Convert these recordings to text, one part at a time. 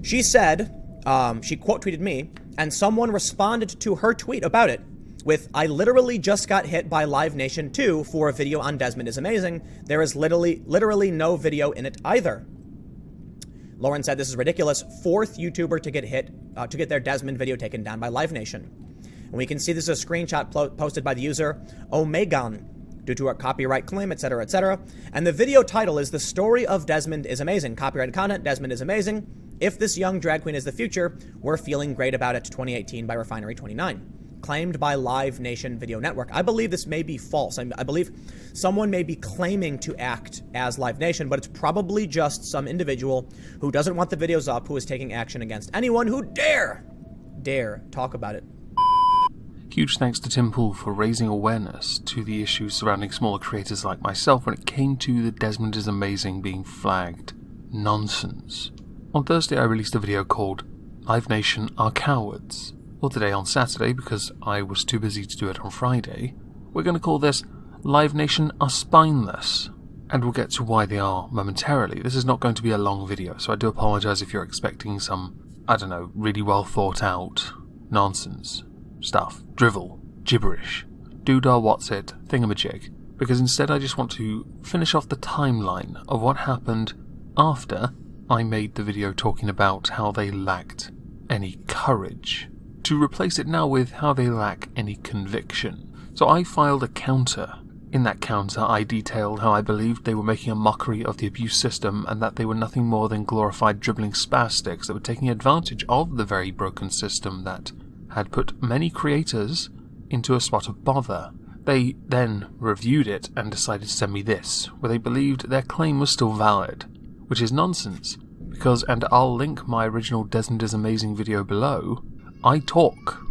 She said, she quote tweeted me, and someone responded to her tweet about it with, "I literally just got hit by Live Nation 2 for a video on Desmond is Amazing. There is literally no video in it either." Lauren said, "This is ridiculous. 4th YouTuber to get hit, to get their Desmond video taken down by Live Nation." And we can see this is a screenshot posted by the user Omegon due to a copyright claim, etc., etc. And the video title is "The Story of Desmond is Amazing. Copyrighted content, Desmond is Amazing. If this young drag queen is the future, we're feeling great about it. 2018 by Refinery29. Claimed by Live Nation Video Network. I believe this may be false. I believe someone may be claiming to act as Live Nation, but it's probably just some individual who doesn't want the videos up, who is taking action against anyone who dare talk about it. Huge thanks to Tim Pool for raising awareness to the issues surrounding smaller creators like myself when it came to the Desmond is Amazing being flagged nonsense. On Thursday I released a video called Live Nation Are Cowards. Well, today on Saturday, because I was too busy to do it on Friday, we're going to call this Live Nation Are Spineless. And we'll get to why they are momentarily. This is not going to be a long video, so I do apologise if you're expecting some, I don't know, really well thought out nonsense stuff, drivel, gibberish, doodah what's it, thingamajig, because instead I just want to finish off the timeline of what happened after I made the video talking about how they lacked any courage, to replace it now with how they lack any conviction. So I filed a counter. In that counter I detailed how I believed they were making a mockery of the abuse system and that they were nothing more than glorified dribbling spastics that were taking advantage of the very broken system that had put many creators into a spot of bother. They then reviewed it and decided to send me this, where they believed their claim was still valid, which is nonsense, because, and I'll link my original Desmond is Amazing video below, I talk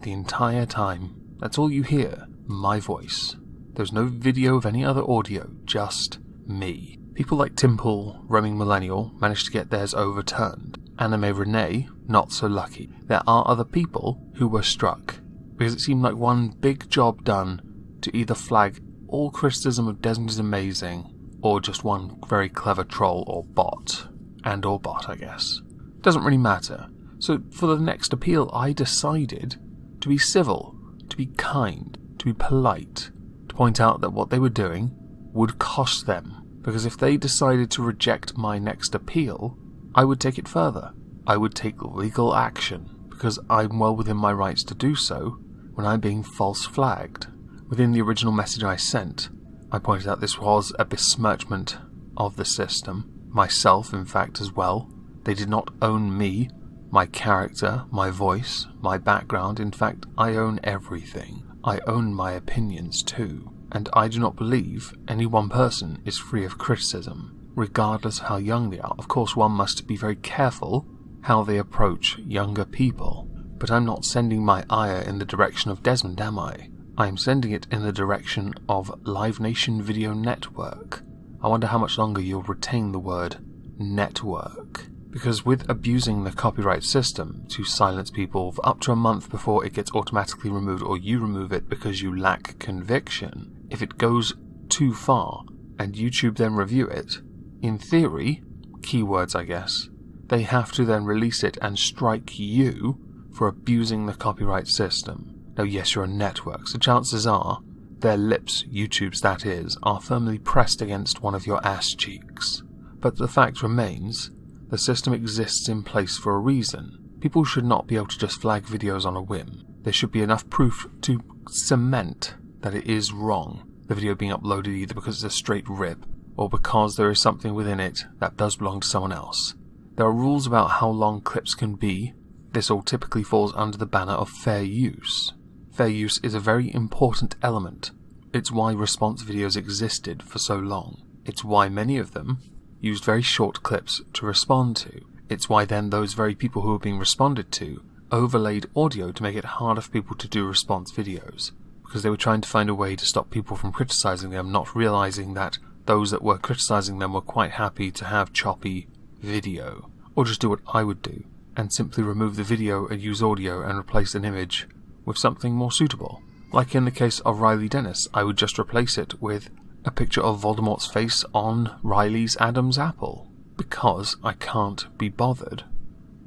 the entire time. That's all you hear, my voice. There's no video of any other audio, just me. People like Timple, Roaming Millennial, managed to get theirs overturned. Anime Renee, not so lucky. There are other people who were struck, because it seemed like one big job done to either flag all criticism of Desmond is Amazing, or just one very clever troll or bot. And/or bot, I guess. Doesn't really matter. So for the next appeal, I decided to be civil, to be kind, to be polite, to point out that what they were doing would cost them. Because if they decided to reject my next appeal, I would take it further. I would take legal action, because I'm well within my rights to do so when I'm being false flagged. Within the original message I sent, I pointed out this was a besmirchment of the system, myself in fact as well. They did not own me, my character, my voice, my background. In fact, I own everything. I own my opinions too, and I do not believe any one person is free of criticism, regardless of how young they are. Of course, one must be very careful how they approach younger people, but I'm not sending my ire in the direction of Desmond, am I? I'm sending it in the direction of Live Nation Video Network. I wonder how much longer you'll retain the word network. Because with abusing the copyright system to silence people for up to a month before it gets automatically removed, or you remove it because you lack conviction, if it goes too far and YouTube then review it, in theory, keywords I guess, they have to then release it and strike you for abusing the copyright system. Now yes, you're a network, so chances are their lips, YouTube's that is, are firmly pressed against one of your ass cheeks. But the fact remains, the system exists in place for a reason. People should not be able to just flag videos on a whim. There should be enough proof to cement that it is wrong, the video being uploaded either because it's a straight rip, or because there is something within it that does belong to someone else. There are rules about how long clips can be. This all typically falls under the banner of fair use. Fair use is a very important element. It's why response videos existed for so long. It's why many of them used very short clips to respond to. It's why then those very people who were being responded to overlaid audio to make it harder for people to do response videos, because they were trying to find a way to stop people from criticizing them, not realizing that those that were criticizing them were quite happy to have choppy video, or just do what I would do, and simply remove the video and use audio and replace an image with something more suitable. Like in the case of Riley Dennis, I would just replace it with a picture of Voldemort's face on Riley's Adam's apple, because I can't be bothered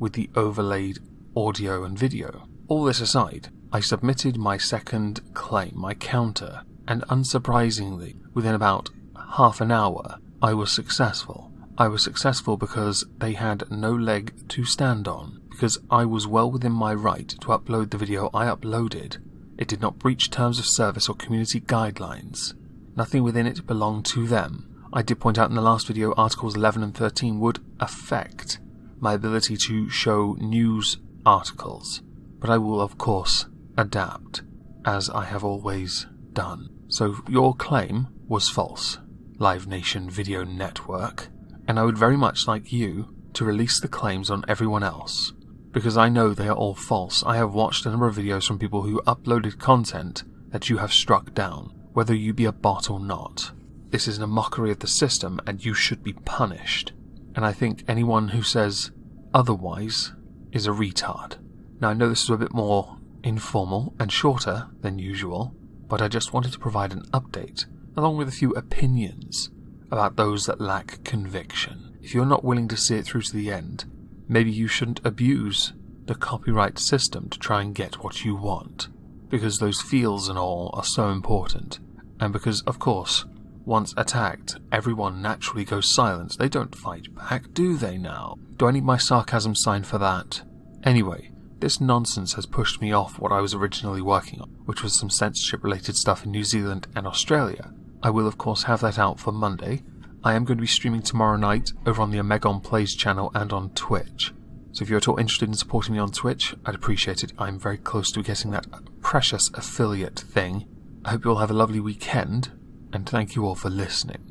with the overlaid audio and video. All this aside, I submitted my second claim, my counter, and unsurprisingly, within about half an hour, I was successful. I was successful because they had no leg to stand on, because I was well within my right to upload the video I uploaded. It did not breach terms of service or community guidelines. Nothing within it belonged to them. I did point out in the last video Articles 11 and 13 would affect my ability to show news articles, but I will of course adapt, as I have always done. So your claim was false, Live Nation Video Network, and I would very much like you to release the claims on everyone else, because I know they are all false. I have watched a number of videos from people who uploaded content that you have struck down, whether you be a bot or not. This is a mockery of the system, and you should be punished. And I think anyone who says otherwise is a retard. Now, I know this is a bit more informal and shorter than usual, but I just wanted to provide an update, along with a few opinions about those that lack conviction. If you're not willing to see it through to the end, maybe you shouldn't abuse the copyright system to try and get what you want, because those feels and all are so important, and because, of course, once attacked, everyone naturally goes silent. They don't fight back, do they now? Do I need my sarcasm sign for that? Anyway, this nonsense has pushed me off what I was originally working on, which was some censorship-related stuff in New Zealand and Australia. I will of course have that out for Monday. I am going to be streaming tomorrow night over on the Omegon Plays channel and on Twitch. So if you're at all interested in supporting me on Twitch, I'd appreciate it. I'm very close to getting that precious affiliate thing. I hope you all have a lovely weekend, and thank you all for listening.